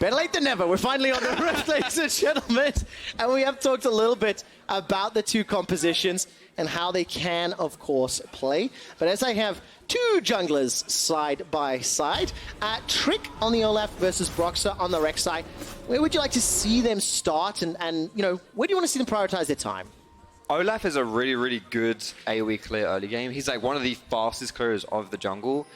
Better late than never. We're finally on the rift, ladies and gentlemen. And we have talked a little bit about the two compositions and how they can, of course, play. But as I have two junglers side by side, Trick on the Olaf versus Broxah on the Rek'Sai, where would you like to see them start? And you know, where do you want to see them prioritize their time? Olaf is a really, really good AoE clear early game. He's like one of the fastest clearers of the jungle,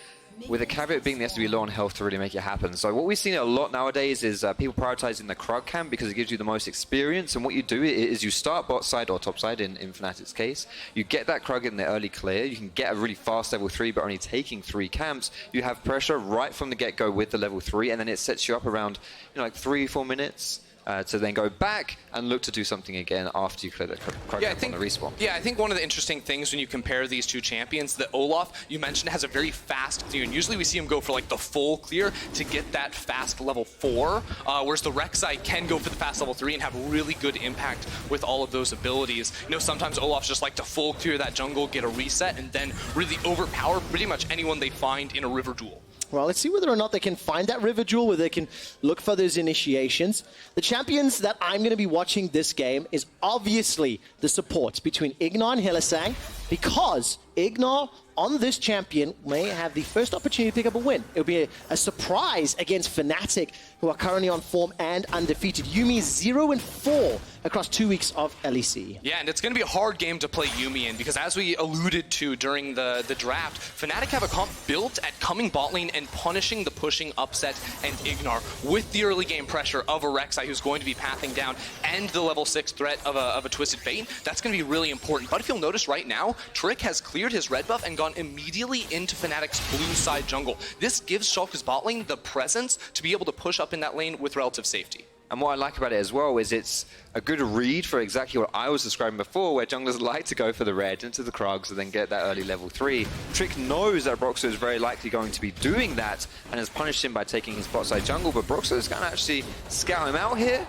with a caveat being he has to be low on health to really make it happen. So what we've seen a lot nowadays is people prioritizing the Krug camp because it gives you the most experience. And what you do is you start bot side or top side in Fnatic's case. You get that Krug in the early clear. You can get a really fast level 3, but only taking 3 camps. You have pressure right from the get-go with the level 3, and then it sets you up around, you know, like 3-4 minutes. To then go back and look to do something again after you clear the Krug on the respawn. Yeah, I think one of the interesting things when you compare these two champions, that Olaf, you mentioned, has a very fast clear, and usually we see him go for like the full clear to get that fast level 4, whereas the Rek'Sai can go for the fast level 3 and have really good impact with all of those abilities. You know, sometimes Olaf's just like to full clear that jungle, get a reset, and then really overpower pretty much anyone they find in a river duel. Well, let's see whether or not they can find that river jewel, where they can look for those initiations. The champions that I'm going to be watching this game is obviously the supports between IgNar and Hylissang, because IgNar on this champion may have the first opportunity to pick up a win. It'll be a surprise against Fnatic, who are currently on form and undefeated. Yuumi is 0-4 across 2 weeks of LEC. Yeah, and it's going to be a hard game to play Yuumi in, because as we alluded to during the draft, Fnatic have a comp built at coming bot lane and punishing the pushing upset and IgNar with the early game pressure of a Rek'Sai who's going to be pathing down, and the level 6 threat of a Twisted Fate. That's going to be really important. But if you'll notice right now, Trick has cleared his red buff and gone immediately into Fnatic's blue side jungle. This gives Schalke's bot lane the presence to be able to push up in that lane with relative safety. And what I like about it as well is it's a good read for exactly what I was describing before, where junglers like to go for the red into the Krugs and then get that early level 3. Trick knows that Broxah is very likely going to be doing that and has punished him by taking his bot side jungle, but Broxah is going to actually scout him out here,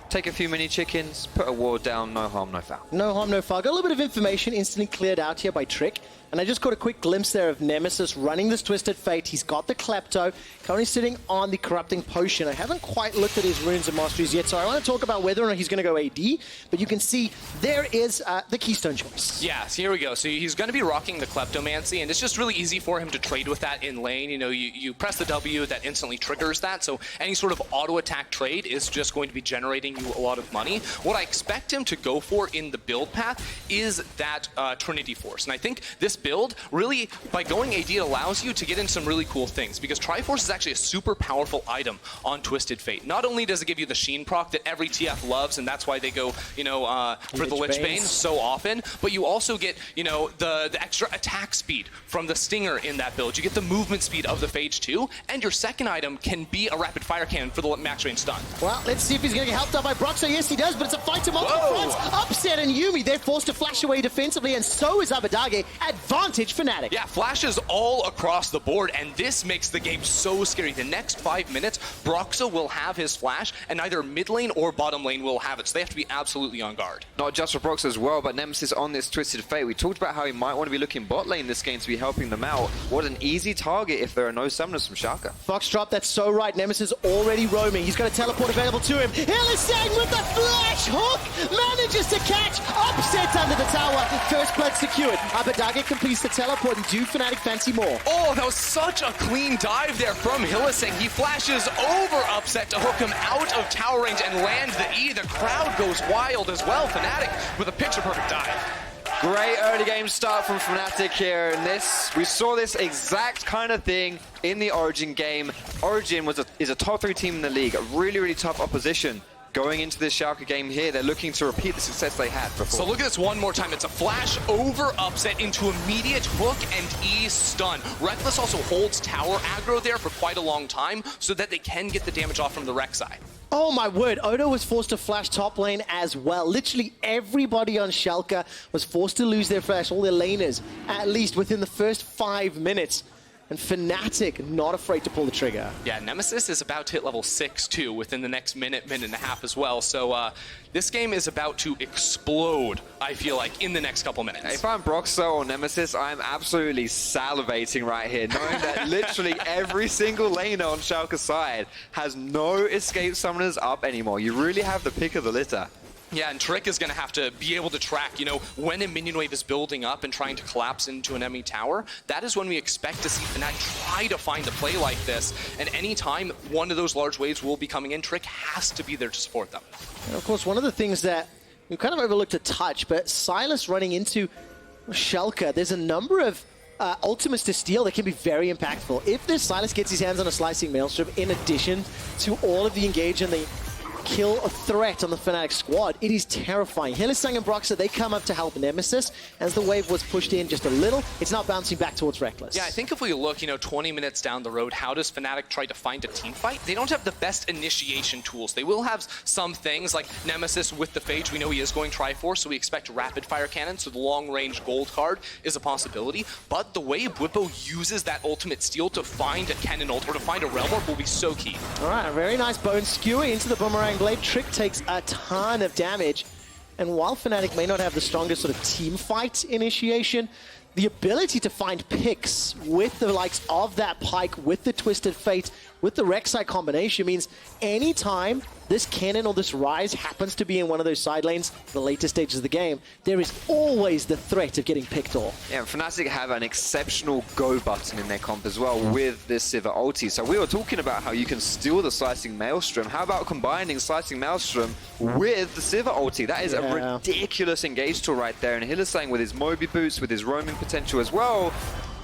take a few mini chickens, put a ward down, no harm, no foul. No harm, no foul. Got a little bit of information instantly cleared out here by Trick. And I just caught a quick glimpse there of Nemesis running this Twisted Fate. He's got the Klepto, currently sitting on the Corrupting Potion. I haven't quite looked at his runes and masteries yet, so I want to talk about whether or not he's going to go AD. But you can see there is the Keystone choice. Yeah, so here we go. So he's going to be rocking the Kleptomancy, and it's just really easy for him to trade with that in lane. You know, you press the W, that instantly triggers that. So any sort of auto-attack trade is just going to be generating you a lot of money. What I expect him to go for in the build path is that Trinity Force. And I think this build, really, by going AD, it allows you to get in some really cool things, because Triforce is actually a super powerful item on Twisted Fate. Not only does it give you the Sheen proc that every TF loves, and that's why they go, you know, for the Lich Bane so often, but you also get, you know, the extra attack speed from the Stinger in that build. You get the movement speed of the Phage too, and your second item can be a rapid fire cannon for the max range stun. Well, let's see if he's going to get helped out by Broxah. Yes, he does, but it's a fight to multiple fronts. Upset and Yuumi, they're forced to flash away defensively, and so is Abbedagge. Advantage Fnatic. Yeah, flashes all across the board, and this makes the game so scary. The next 5 minutes, Broxah will have his flash, and either mid lane or bottom lane will have it, so they have to be absolutely on guard. Not just for Broxah as well, but Nemesis on this Twisted Fate. We talked about how he might want to be looking bot lane this game to be helping them out. What an easy target if there are no summoners from Schalke. Foxtrot, that's so right. Nemesis already roaming. He's got a teleport available to him. Hylissang with the flash hook manages to catch. Upset under the tower. First blood secured. Abbedagge completes the teleport, and do Fnatic fancy more? Oh, that was such a clean dive there from Hylissang. He flashes over Upset to hook him out of tower range and lands the E. The crowd goes wild as well. Fnatic with a picture-perfect dive. Great early game start from Fnatic here, and we saw this exact kind of thing in the Origin game. Origin is a top 3 team in the league, a really, really tough opposition. Going into this Schalke game here, they're looking to repeat the success they had before. So look at this one more time. It's a flash over Upset into immediate hook and E stun. Rekkles also holds tower aggro there for quite a long time so that they can get the damage off from the Rek'Sai. Oh my word, Odo was forced to flash top lane as well. Literally everybody on Schalke was forced to lose their flash, all their laners, at least within the first 5 minutes. And Fnatic not afraid to pull the trigger. Yeah, Nemesis is about to hit level 6 too within the next minute and a half as well. So this game is about to explode, I feel like, in the next couple minutes. If I'm Broxah or Nemesis, I'm absolutely salivating right here, knowing that literally every single laner on Schalke's side has no escape summoners up anymore. You really have the pick of the litter. Yeah, and Trick is going to have to be able to track, you know, when a minion wave is building up and trying to collapse into an enemy tower. That is when we expect to see Fnatic try to find a play like this. And anytime one of those large waves will be coming in, Trick has to be there to support them. And of course, one of the things that we kind of overlooked a touch, but Sylas running into Schalke, there's a number of ultimates to steal that can be very impactful. If this Sylas gets his hands on a slicing maelstrom, in addition to all of the engage and the kill threat on the Fnatic squad, it is terrifying. Hylissang and Broxah, they come up to help Nemesis. As the wave was pushed in just a little, it's now bouncing back towards Rekkles. Yeah, I think if we look, 20 minutes down the road, how does Fnatic try to find a team fight? They don't have the best initiation tools. They will have some things like Nemesis with the Phage. We know he is going Triforce, so we expect rapid fire cannon, so the long-range gold card is a possibility. But the way Bwipo uses that ultimate steal to find a Kennen ult or to find a Realm Warp will be so key. All right, a very nice bone skewer into the boomerang blade. Trick takes a ton of damage, and while Fnatic may not have the strongest sort of team fight initiation, the ability to find picks with the likes of that Pyke, with the Twisted Fate, with the Rek'Sai combination means anytime this Kennen or this Ryze happens to be in one of those side lanes, the later stages of the game, there is always the threat of getting picked off. Yeah, Fnatic have an exceptional go button in their comp as well with this Sivir ulti. So we were talking about how you can steal the Slicing Maelstrom. How about combining Slicing Maelstrom with the Sivir ulti? That is a ridiculous engage tool right there. And Hylissang with his Moby boots, with his roaming potential as well,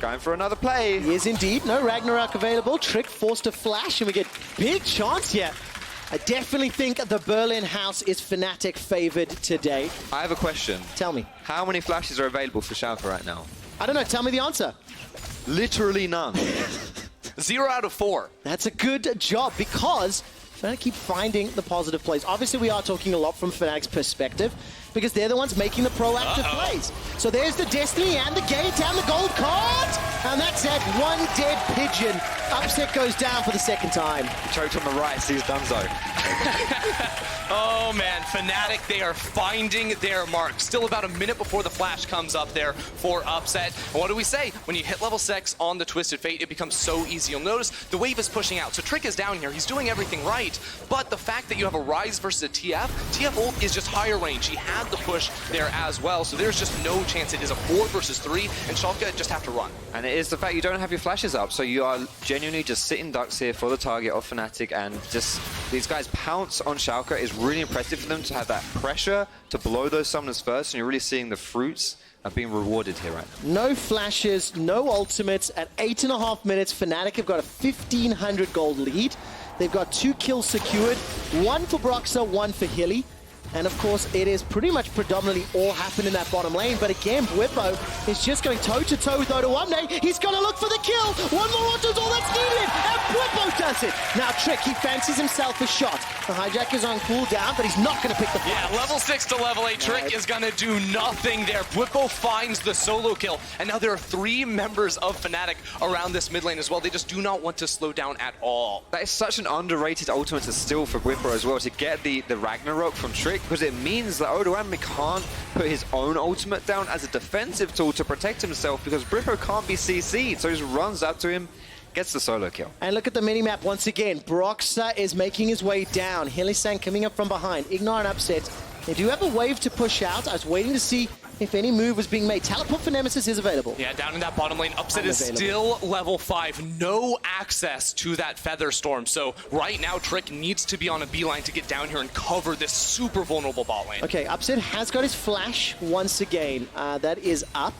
going for another play. He is indeed. No Ragnarok available. Trick forced to flash, and we get big chance here. I definitely think the Berlin house is Fnatic favored today. I have a question. Tell me. How many flashes are available for Schalke right now? I don't know. Tell me the answer. Literally none. 0 out of 4. That's a good job because Fnatic keep finding the positive plays. Obviously, we are talking a lot from Fnatic's perspective because they're the ones making the proactive plays. So there's the Destiny and the Gate and the gold card. And that's it. One dead pigeon. Upset goes down for the second time. Choked on the right, he's done so. Oh man, Fnatic, they are finding their mark. Still about a minute before the flash comes up there for Upset. And what do we say? When you hit level 6 on the Twisted Fate, it becomes so easy. You'll notice the wave is pushing out. So Trick is down here. He's doing everything right. But the fact that you have a Ryze versus a TF ult is just higher range. He had the push there as well. So there's just no chance. It is a 4 versus 3, and Schalke just have to run. And it is the fact you don't have your flashes up. So you are genuinely just sitting ducks here for the target of Fnatic, and just these guys pounce on Schalke is really impressive for them to have that pressure to blow those summoners first, and you're really seeing the fruits of being rewarded here right now. No flashes, no ultimates. At 8.5 minutes, Fnatic have got a 1,500 gold lead. They've got 2 kills secured, 1 for Broxah, 1 for Hilly. And of course, it is pretty much predominantly all happened in that bottom lane. But again, Bwipo is just going toe-to-toe with Odoamne. He's going to look for the kill. One more auto is all that's needed. And Bwipo does it. Now, Trick, he fancies himself a shot. The hijack is on cooldown, but he's not going to pick the fight. Yeah, level 6 to level 8. Trick is going to do nothing there. Bwipo finds the solo kill. And now there are 3 members of Fnatic around this mid lane as well. They just do not want to slow down at all. That is such an underrated ultimate to steal for Bwipo as well, to get the Ragnarok from Trick, because it means that Odoamne can't put his own ultimate down as a defensive tool to protect himself, because Bwipo can't be CC'd, so he just runs up to him, gets the solo kill. And look at the minimap once again. Broxah is making his way down. Hylissang coming up from behind. IgNar and Upset. They do have a wave to push out. I was waiting to see if any move was being made. Teleport for Nemesis is available. Yeah, down in that bottom lane, Upset is still level 5. No access to that Feather Storm. So right now, Trick needs to be on a beeline to get down here and cover this super vulnerable bot lane. Okay, Upset has got his flash once again. That is up.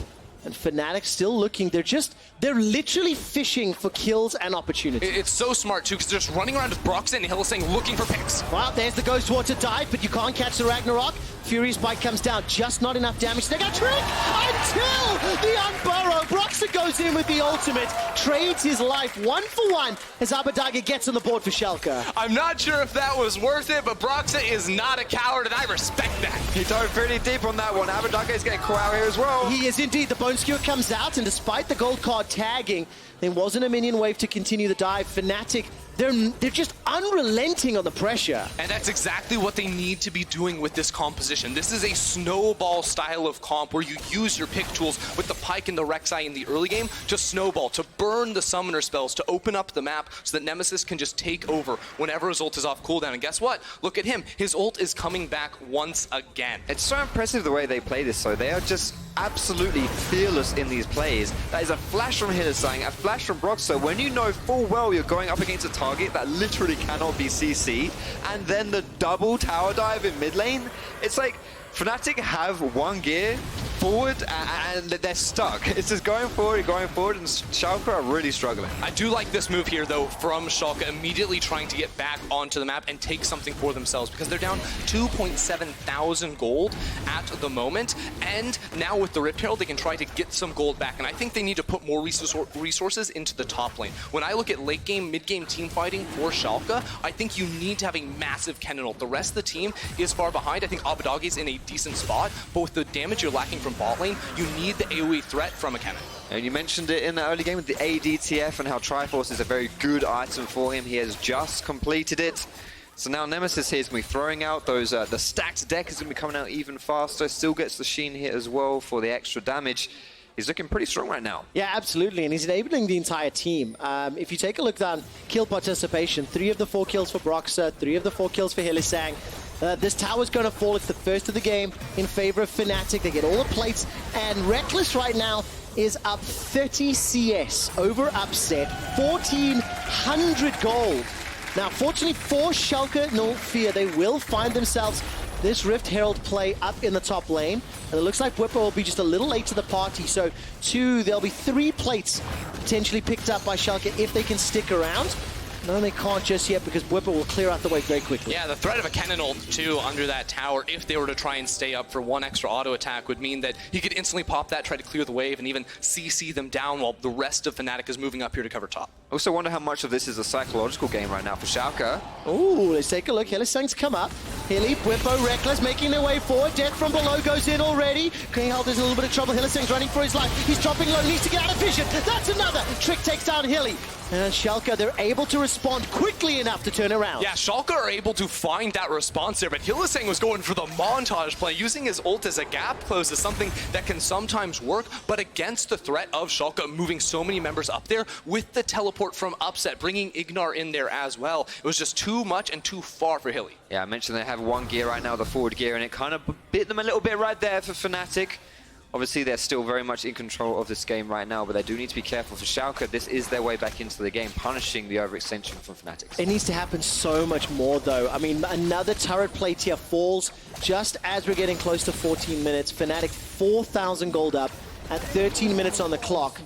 And Fnatic still looking. They're literally fishing for kills and opportunities. It's so smart, too, because they're just running around with Broxah and Hylissang looking for picks. Well, there's the Ghost Water dive, but you can't catch the Ragnarok. Furious Bite comes down, just not enough damage. They got Trick until the Unburrow Broxah goes in with the ultimate, trades his life 1-for-1 as Abbedagge gets on the board for Schalke. I'm not sure if that was worth it, but Broxah is not a coward, and I respect that. He dove pretty deep on that one. Abbedagge is getting caught out here as well. He is indeed. The Bone Skewer comes out, and despite the gold card tagging, there wasn't a minion wave to continue the dive. Fnatic, they're just unrelenting on the pressure. And that's exactly what they need to be doing with this composition. This is a snowball style of comp where you use your pick tools with the Pyke and the Rek'Sai in the early game to snowball, to burn the summoner spells, to open up the map so that Nemesis can just take over whenever his ult is off cooldown. And guess what? Look at him. His ult is coming back once again. It's so impressive the way they play this, though. They are just absolutely fearless in these plays. That is a flash from Hylissang, a flash from Broxah. When you know full well you're going up against a target that literally cannot be CC'd, and then the double tower dive in mid lane, it's like Fnatic have one gear forward and they're stuck. It's just going forward, and Schalke are really struggling. I do like this move here, though, from Schalke, immediately trying to get back onto the map and take something for themselves, because they're down 2.7 thousand gold at the moment, and now with the Rift Herald, they can try to get some gold back, and I think they need to put more resources into the top lane. When I look at late game, mid game team fighting for Schalke, I think you need to have a massive Kennen ult. The rest of the team is far behind. I think Abbedagge is in a decent spot, but with the damage you're lacking from bot lane, you need the AoE threat from a Kennen. And you mentioned it in the early game with the ADTF and how Triforce is a very good item for him. He has just completed it. So now Nemesis here is going to be throwing out those, the stacked deck is going to be coming out even faster. Still gets the Sheen hit as well for the extra damage. He's looking pretty strong right now. Yeah, absolutely, and he's enabling the entire team. If you take a look down, kill participation, 3 of the 4 kills for Broxah, 3 of the 4 kills for Hylissang. This tower's going to fall. It's the first of the game in favor of Fnatic. They get all the plates, and Rekkles right now is up 30 CS over Upset, 1,400 gold. Now, fortunately for Schalke, no fear, they will find themselves this Rift Herald play up in the top lane. And it looks like Bwipo will be just a little late to the party. So there'll be 3 plates potentially picked up by Schalke if they can stick around. No, they can't just yet because Bwipo will clear out the way very quickly. Yeah, the threat of a Kennen ult, too, under that tower, if they were to try and stay up for 1 extra auto attack, would mean that he could instantly pop that, try to clear the wave, and even CC them down while the rest of Fnatic is moving up here to cover top. I also wonder how much of this is a psychological game right now for Schalke. Ooh, let's take a look. Hylissang's come up. Hilly, Bwipo, Rekkles making their way forward. Death from below goes in already. Greenheld is in a little bit of trouble. Hylissang's running for his life. He's dropping low, needs to get out of vision. That's another. Trick takes down Hilly. And Schalke, they're able to respond quickly enough to turn around. Yeah, Schalke are able to find that response there, but Hylissang was going for the montage play. Using his ult as a gap close is something that can sometimes work, but against the threat of Schalke moving so many members up there with the teleport from Upset, bringing IgNar in there as well, it was just too much and too far for Hilly. Yeah, I mentioned they have 1 gear right now, the forward gear, and it kind of bit them a little bit right there for Fnatic. Obviously, they're still very much in control of this game right now, but they do need to be careful. For Schalke, this is their way back into the game, punishing the overextension from Fnatic. It needs to happen so much more, though. I mean, another turret plate here falls just as we're getting close to 14 minutes. Fnatic 4,000 gold up at 13 minutes on the clock.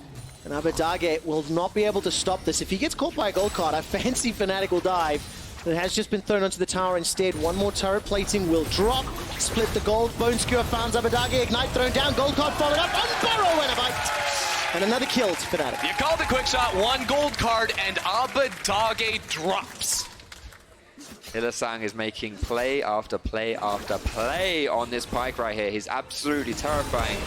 And Abbedagge will not be able to stop this. If he gets caught by a gold card, I fancy Fnatic will dive. It has just been thrown onto the tower instead. 1 more turret plating will drop. Split the gold. Bone Skewer found Abbedagge. Ignite thrown down. Gold card followed up. Unbarrow and a bite. And another kill to Fnatic. You called the quick shot. 1 gold card and Abbedagge drops. Hylissang is making play after play after play on this Pyke right here. He's absolutely terrifying.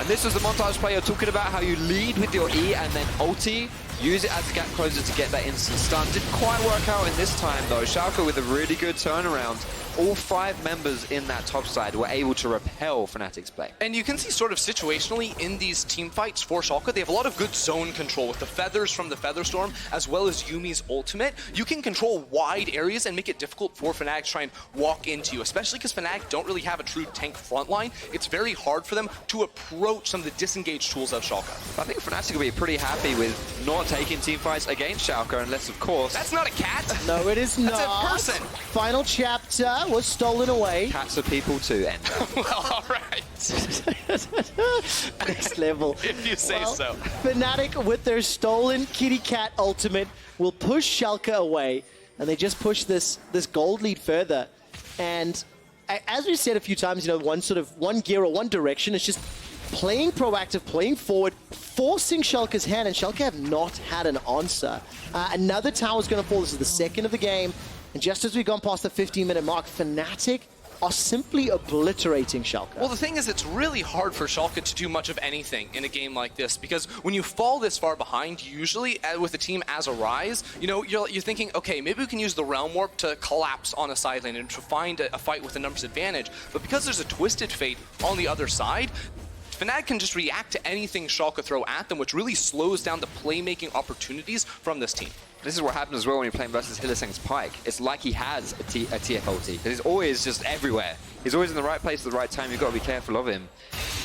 And this was the montage play you're talking about, how you lead with your E and then ulti. Use it as a gap closer to get that instant stun. Didn't quite work out in this time though. Schalke with a really good turnaround. All 5 members in that top side were able to repel Fnatic's play. And you can see sort of situationally in these team fights for Schalke, they have a lot of good zone control with the feathers from the Featherstorm as well as Yuumi's ultimate. You can control wide areas and make it difficult for Fnatic to try and walk into you, especially because Fnatic don't really have a true tank frontline. It's very hard for them to approach some of the disengaged tools of Schalke. I think Fnatic will be pretty happy with not taking team fights against Schalke unless, of course... That's not a cat! No, it is not. That's a person! Final chapter was stolen away. Cats are people too, Ender. Well, alright. Next level. If you say so. Fnatic with their stolen kitty cat ultimate will push Schalke away, and they just push this gold lead further. And as we said a few times, you know, one gear or one direction. It's just playing proactive, playing forward, forcing Schalke's hand, and Schalke have not had an answer. Another tower is going to fall. This is the second of the game. And just as we've gone past the 15-minute mark, Fnatic are simply obliterating Schalke. Well, the thing is, it's really hard for Schalke to do much of anything in a game like this, because when you fall this far behind, usually with a team as a Ryze, you know, you're thinking, okay, maybe we can use the Realm Warp to collapse on a side lane and to find a fight with a numbers advantage. But because there's a Twisted Fate on the other side, Fnatic can just react to anything Schalke throw at them, which really slows down the playmaking opportunities from this team. This is what happens as well when you're playing versus Hylissang's Pyke. It's like he has a TF ulti, because he's always just everywhere. He's always in the right place at the right time. You've got to be careful of him.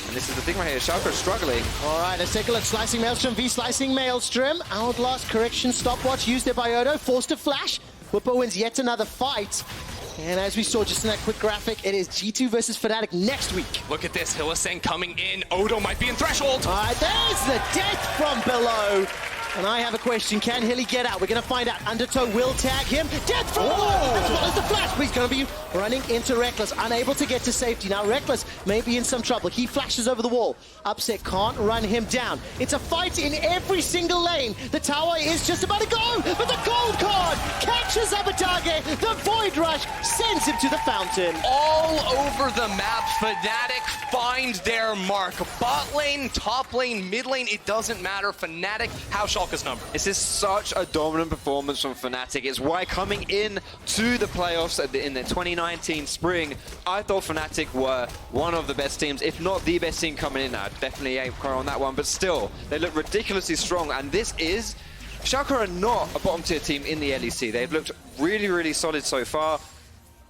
And this is the thing right here. Schalke is struggling. All right, let's take a look. Slicing Maelstrom v Slicing Maelstrom. Outlast correction stopwatch used there by Odo. Forced to flash. Bwipo wins yet another fight. And as we saw just in that quick graphic, it is G2 versus Fnatic next week. Look at this, Hylissang coming in. Odo might be in Threshold. All right, there's the death from below. And I have a question. Can Hilly get out? We're going to find out. Undertow will tag him. Death from below, as well as the flash. But he's going to be running into Rekkles, unable to get to safety. Now Rekkles may be in some trouble. He flashes over the wall. Upset can't run him down. It's a fight in every single lane. The tower is just about to go, but the gold card catches Abbedagge. The Void Rush sends him to the fountain. All over the map, Fnatic find their mark. Bot lane, top lane, mid lane, it doesn't matter. Fnatic, how Schalke's number. This is such a dominant performance from Fnatic. It's why coming in to the playoffs in the 2019 spring, I thought Fnatic were one of the best teams, if not the best team coming in. I'd definitely aim cry on that one, but still, they look ridiculously strong. And this is, Schalke are not a bottom tier team in the LEC. They've looked really, really solid so far.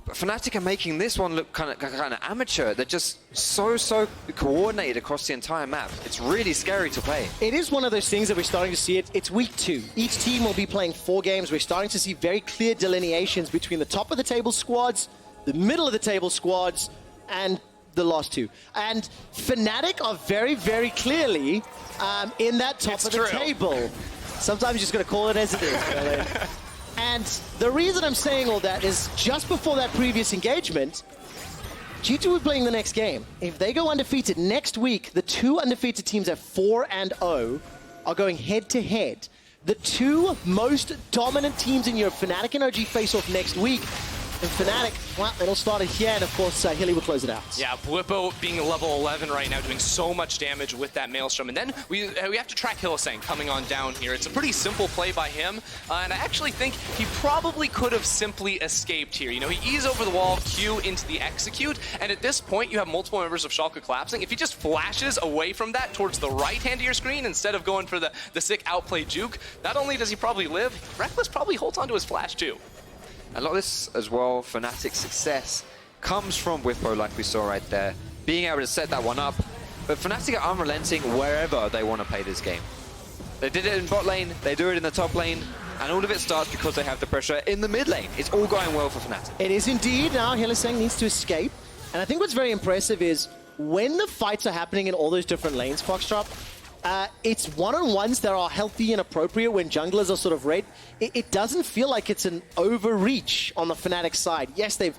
But Fnatic are making this one look kind of amateur. They're just so coordinated across the entire map. It's really scary to play. It is one of those things that we're starting to see. It's week 2. Each team will be playing 4 games. We're starting to see very clear delineations between the top of the table squads, the middle of the table squads, and the last 2. And Fnatic are very, very clearly in that top of the table. Sometimes you're just going to call it as it is, really. And the reason I'm saying all that is just before that previous engagement, G2 were playing the next game. If they go undefeated next week, the 2 undefeated teams at 4-0 are going head-to-head. The 2 most dominant teams in Europe, Fnatic and OG, face off next week. And Fnatic, well, it'll start it here, and of course, Hilly will close it out. Yeah, Bwipo being level 11 right now, doing so much damage with that Maelstrom. And then we have to track Hylissang coming on down here. It's a pretty simple play by him, and I actually think he probably could have simply escaped here. You know, he ease over the wall, Q into the execute, and at this point, you have multiple members of Schalke collapsing. If he just flashes away from that towards the right hand of your screen, instead of going for the sick outplay juke, not only does he probably live, Rekkles probably holds onto his flash too. A lot of this as well, Fnatic's success comes from Bwipo, like we saw right there, being able to set that one up. But Fnatic are unrelenting wherever they want to play this game. They did it in bot lane, they do it in the top lane, and all of it starts because they have the pressure in the mid lane. It's all going well for Fnatic. It is indeed. Now Hylissang needs to escape. And I think what's very impressive is when the fights are happening in all those different lanes, Foxtrot, it's one-on-ones that are healthy and appropriate when junglers are sort of red. It doesn't feel like it's an overreach on the Fnatic side. Yes, they've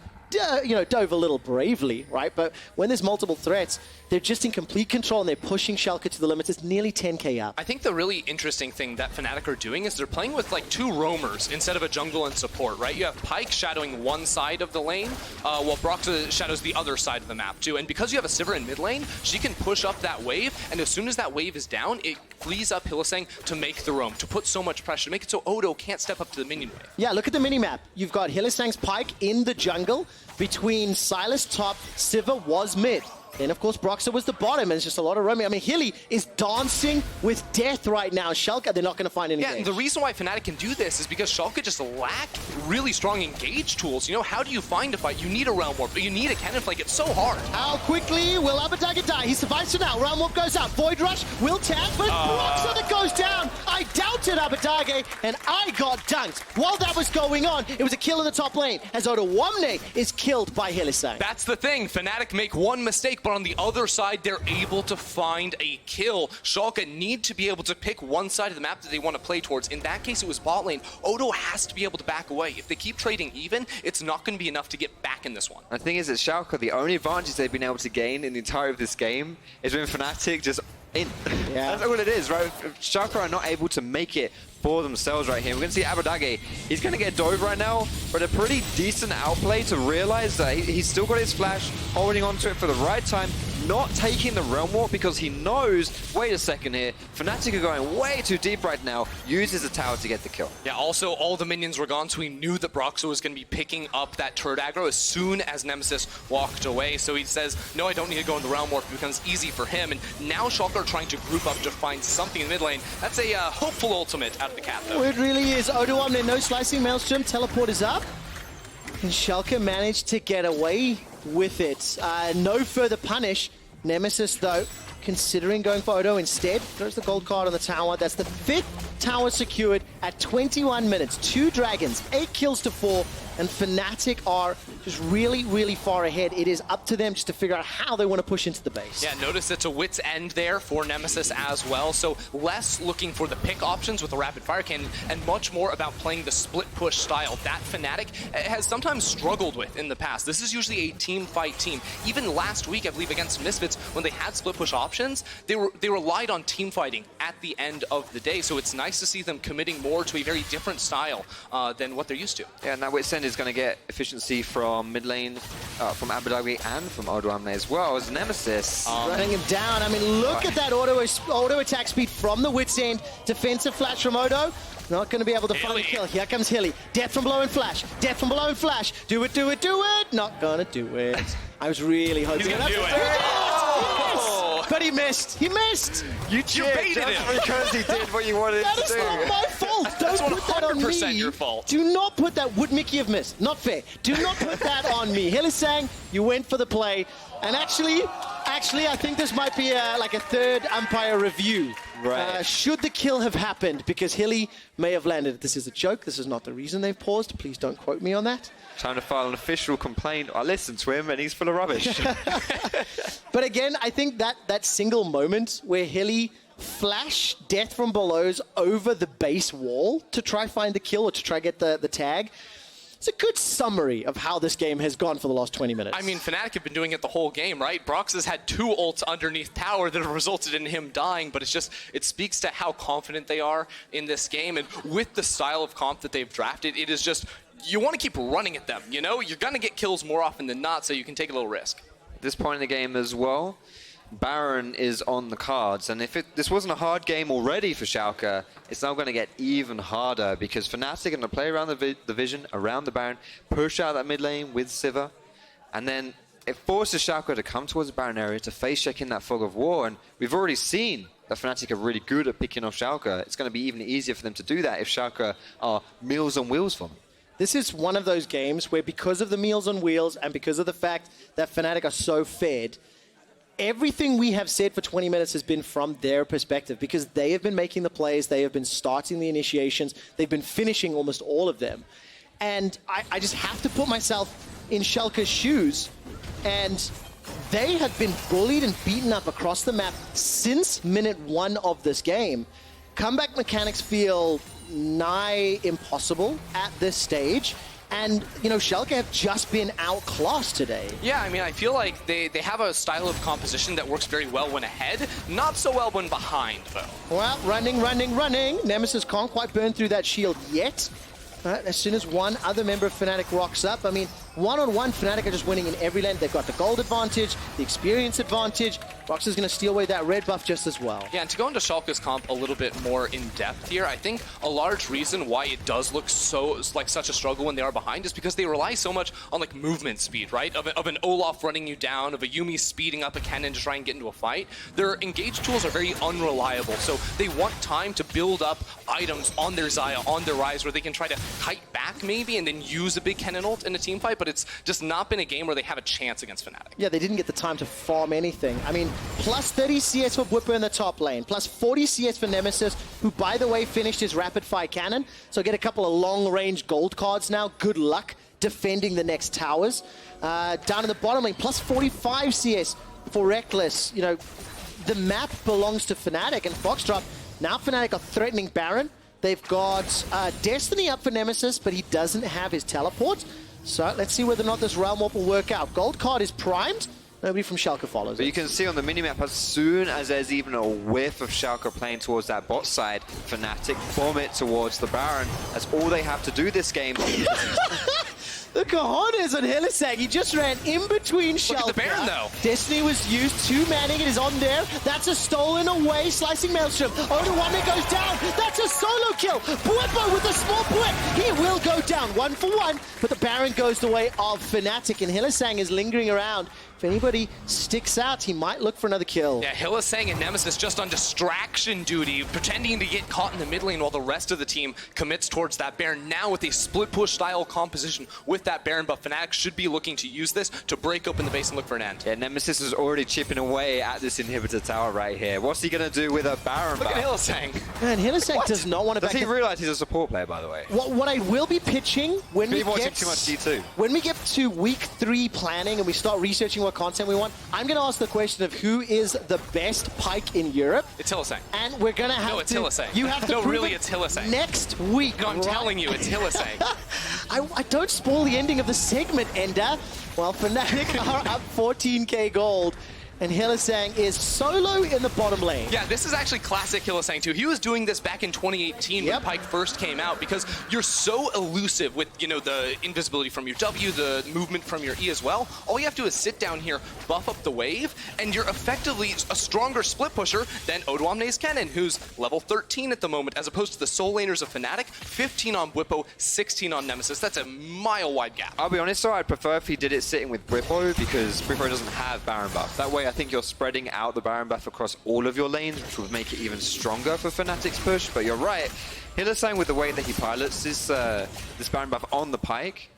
dove a little bravely, right? But when there's multiple threats, they're just in complete control and they're pushing Schalke to the limits. It's nearly 10k up. I think the really interesting thing that Fnatic are doing is they're playing with like 2 roamers instead of a jungle and support, right? You have Pyke shadowing one side of the lane, while Broxah shadows the other side of the map too. And because you have a Sivir in mid lane, she can push up that wave, and as soon as that wave is down, it flees up Hylissang to make the roam, to put so much pressure, to make it so Odo can't step up to the minion wave. Yeah, look at the mini-map. You've got Hylissang's Pyke in the jungle between Sylas top, Sivir was mid. Then, of course, Broxah was the bottom, and it's just a lot of roaming. I mean, Hilly is dancing with death right now. Schalke, they're not going to find anything. Yeah, and the reason why Fnatic can do this is because Schalke just lack really strong engage tools. You know, how do you find a fight? You need a Realm Warp, but you need a Kennen flank. It's so hard. How quickly will Abbedagge die? He survives for now. Realm Warp goes out. Void Rush will tag, but Broxah that goes down. I doubted Abbedagge, and I got dunked. While that was going on, it was a kill in the top lane, as Odoamne is killed by Hylissang. That's the thing. Fnatic make one mistake, but on the other side, they're able to find a kill. Schalke need to be able to pick one side of the map that they want to play towards. In that case, it was bot lane. Odo has to be able to back away. If they keep trading even, it's not going to be enough to get back in this one. The thing is that Schalke, the only advantage they've been able to gain in the entirety of this game is when Fnatic just in. Yeah. That's what it is, right? Schalke are not able to make it for themselves right here. We're going to see Abbedagge. He's going to get dove right now, but a pretty decent outplay to realize that he's still got his flash, holding on to it for the right time, not taking the Realm Warp because he knows, wait a second here, Fnatic are going way too deep right now, uses a tower to get the kill. Yeah, also all the minions were gone, so he knew that Broxah was going to be picking up that turret aggro as soon as Nemesis walked away. So he says, no, I don't need to go in the Realm Warp. It becomes easy for him. And now Schalke are trying to group up to find something in the mid lane. That's a hopeful ultimate out of the cat, though. It really is. Odoamne, no slicing Maelstrom. Teleport is up. And Schalke managed to get away with it. No further punish. Nemesis, though, considering going for Odo instead. Throws the gold card on the tower. That's the 5th tower secured at 21 minutes. 2 dragons, 8 kills to 4. And Fnatic are just really, really far ahead. It is up to them just to figure out how they want to push into the base. Yeah, notice it's a wit's end there for Nemesis as well. So less looking for the pick options with the rapid fire cannon and much more about playing the split push style that Fnatic has sometimes struggled with in the past. This is usually a team fight team. Even last week, I believe, against Misfits, when they had split push options, they relied on team fighting at the end of the day. So it's nice to see them committing more to a very different style than what they're used to. Yeah, and that wit's end is going to get efficiency from mid lane, from Abbedagge and from Odoamne as well as Nemesis. Running him down. I mean, look at that auto attack speed from the wit's end. Defensive flash from Odo. Not going to be able to find a kill. Here comes Hilly. Death from below and flash. Death from below and flash. Do it, do it, do it. Not going to do it. I was really hoping. He's going to do it. Yes! But he missed. He missed. You baited him. Because he did what you wanted That to is do. not my fault. Don't put that on me. 100% your fault. Do not put that. Would Mickey have missed? Not fair. Do not put that on me. Hylissang, you went for the play. And actually, I think this might be like a third umpire review. Right. Should the kill have happened? Because Hilly may have landed. This is a joke. This is not the reason they've paused. Please don't quote me on that. Time to file an official complaint. I listened to him and he's full of rubbish. But again, I think that single moment where Hilly flashed Death from Below's over the base wall to try find the kill or to try get the tag, it's a good summary of how this game has gone for the last 20 minutes. I mean, Fnatic have been doing it the whole game, right? Broxah's had 2 ults underneath tower that have resulted in him dying, but it speaks to how confident they are in this game. And with the style of comp that they've drafted, it is just, you want to keep running at them, you know? You're going to get kills more often than not, so you can take a little risk. At this point in the game as well, Baron is on the cards, and if this wasn't a hard game already for Schalke, it's now going to get even harder because Fnatic are going to play around the vision, around the Baron, push out that mid lane with Sivir, and then it forces Schalke to come towards the Baron area to face check in that fog of war, and we've already seen that Fnatic are really good at picking off Schalke. It's going to be even easier for them to do that if Schalke are meals on wheels for them. This is one of those games where because of the meals on wheels and because of the fact that Fnatic are so fed, everything we have said for 20 minutes has been from their perspective because they have been making the plays, they have been starting the initiations, they've been finishing almost all of them. And I just have to put myself in Schalke's shoes, and they have been bullied and beaten up across the map since minute 1 of this game. Comeback mechanics feel nigh impossible at this stage. And, you know, Schalke have just been outclassed today. Yeah, I mean, I feel like they have a style of composition that works very well when ahead, not so well when behind, though. Well, running. Nemesis can't quite burn through that shield yet. As soon as one other member of Fnatic rocks up, I mean, one-on-one, Fnatic are just winning in every lane. They've got the gold advantage, the experience advantage. Broxah's going to steal away that red buff just as well. Yeah, and to go into Schalke's comp a little bit more in depth here, I think a large reason why it does look so like such a struggle when they are behind is because they rely so much on like movement speed, right? Of an Olaf running you down, of a Yuumi speeding up a Kennen to try and get into a fight. Their engage tools are very unreliable, so they want time to build up items on their Xayah, on their Ryze, where they can try to kite back maybe and then use a big Kennen ult in a team fight, but it's just not been a game where they have a chance against Fnatic. Yeah, they didn't get the time to farm anything. I mean, plus 30 CS for Bwipo in the top lane, plus 40 CS for Nemesis, who, by the way, finished his rapid fire cannon. So get a couple of long-range gold cards now. Good luck defending the next towers. Down in the bottom lane, plus 45 CS for Rekkles. You know, the map belongs to Fnatic and Foxtrot. Now Fnatic are threatening Baron. They've got Destiny up for Nemesis, but he doesn't have his teleport. So let's see whether or not this Realm Warp will work out. Gold card is primed. Nobody from Schalke follows But it. you can see on the minimap, as soon as there's even a whiff of Schalke playing towards that bot side, Fnatic bomb it towards the Baron. That's all they have to do this game. The cojones on Hylissang. He just ran in between Schalke. Look at the Baron, though. Destiny was used. 2 manning it is on there. That's a stolen away. Slicing Maelstrom. Odoamne goes down. That's a solo kill. Bwipo with a small blip. He will go down 1 for 1. But the Baron goes the way of Fnatic. And Hylissang is lingering around. If anybody sticks out, he might look for another kill. Yeah, Hylissang and Nemesis just on distraction duty, pretending to get caught in the mid lane while the rest of the team commits towards that Baron. Now with a split push style composition with that Baron, but Fnatic should be looking to use this to break open the base and look for an end. Yeah, Nemesis is already chipping away at this inhibitor tower right here. What's he going to do with a Baron Look buff? at Hylissang. Man, Hylissang does not want to Does back he up. realize he's a support player, by the way? What I will be pitching when we Been watching get too much D2. When we get to week 3 planning and we start researching what content we want, I'm going to ask the question of who is the best Pyke in Europe. It's Hylissang. And we're going to have No, it's to... Hylissang. You have to No, prove really, it it's Hylissang. next week. No, I'm telling you, it's Hylissang. I don't spoil the ending of the segment, Ender. Well, Fnatic are up 14k gold. And Hylissang is solo in the bottom lane. Yeah, this is actually classic Hylissang too. He was doing this back in 2018 when Pyke first came out, because you're so elusive with, you know, the invisibility from your W, the movement from your E as well. All you have to do is sit down here, buff up the wave, and you're effectively a stronger split pusher than Odoamne's Kennen, who's level 13 at the moment, as opposed to the soul laners of Fnatic, 15 on Bwipo, 16 on Nemesis. That's a mile-wide gap. I'll be honest though, I'd prefer if he did it sitting with Bwipo, because Bwipo doesn't have Baron buff. That way I think you're spreading out the Baron buff across all of your lanes, which would make it even stronger for Fnatic's push. But you're right, Hylissang, with the way that he pilots this Baron buff on the Pyke,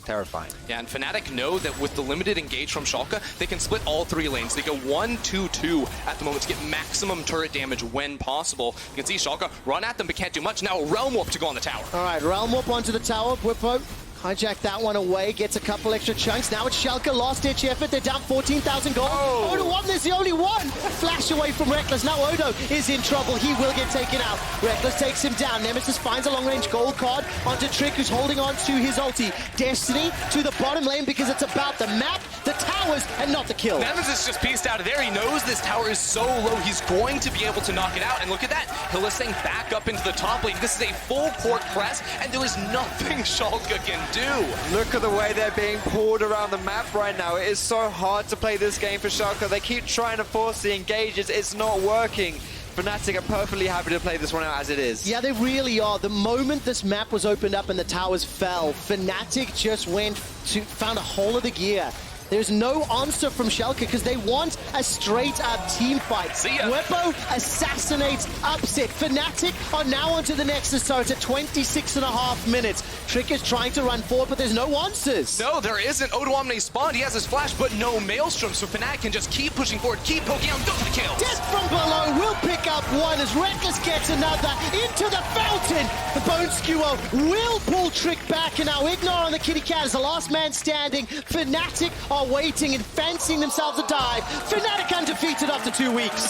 terrifying. Yeah, and Fnatic know that with the limited engage from Schalke, they can split all 3 lanes. They go 1-2-2 at the moment to get maximum turret damage when possible. You can see Schalke run at them but can't do much. Now Realm Warp to go on the tower. All right, Realm Warp onto the tower. Bwipo hijack that one away, gets a couple extra chunks. Now it's Schalke, last-ditch effort. They're down 14,000 gold. Odoamne's the only one. Flash away from Rekkles. Now Odo is in trouble. He will get taken out. Rekkles takes him down. Nemesis finds a long-range gold card onto Trick, who's holding on to his ulti. Destiny to the bottom lane because it's about the map, the towers, and not the kill. Nemesis just pieced out of there. He knows this tower is so low, he's going to be able to knock it out. And look at that. Hylissang back up into the top lane. This is a full court press, and there is nothing Schalke can do. Look at the way they're being pulled around the map right now. It is so hard to play this game for Schalke. They keep trying to force the engages. It's not working. Fnatic are perfectly happy to play this one out as it is. Yeah, they really are. The moment this map was opened up and the towers fell, Fnatic just found a hole of the gear. There's no answer from Schalke because they want a straight-up team fight. See ya. Bwipo assassinates upset. Fnatic are now onto the Nexus turret at 26.5 minutes. Trick is trying to run forward, but there's no answers. No, there isn't. Odoamne spawned. He has his flash, but no Maelstrom, so Fnatic can just keep pushing forward, keep poking out, go for the kills. Death from below will pick up one as Rekkles gets another into the fountain. The Bone Skewer will pull Trick back, and now IgNar on the kitty cat is the last man standing. Fnatic are waiting and fancying themselves a dive. Fnatic undefeated after 2 weeks.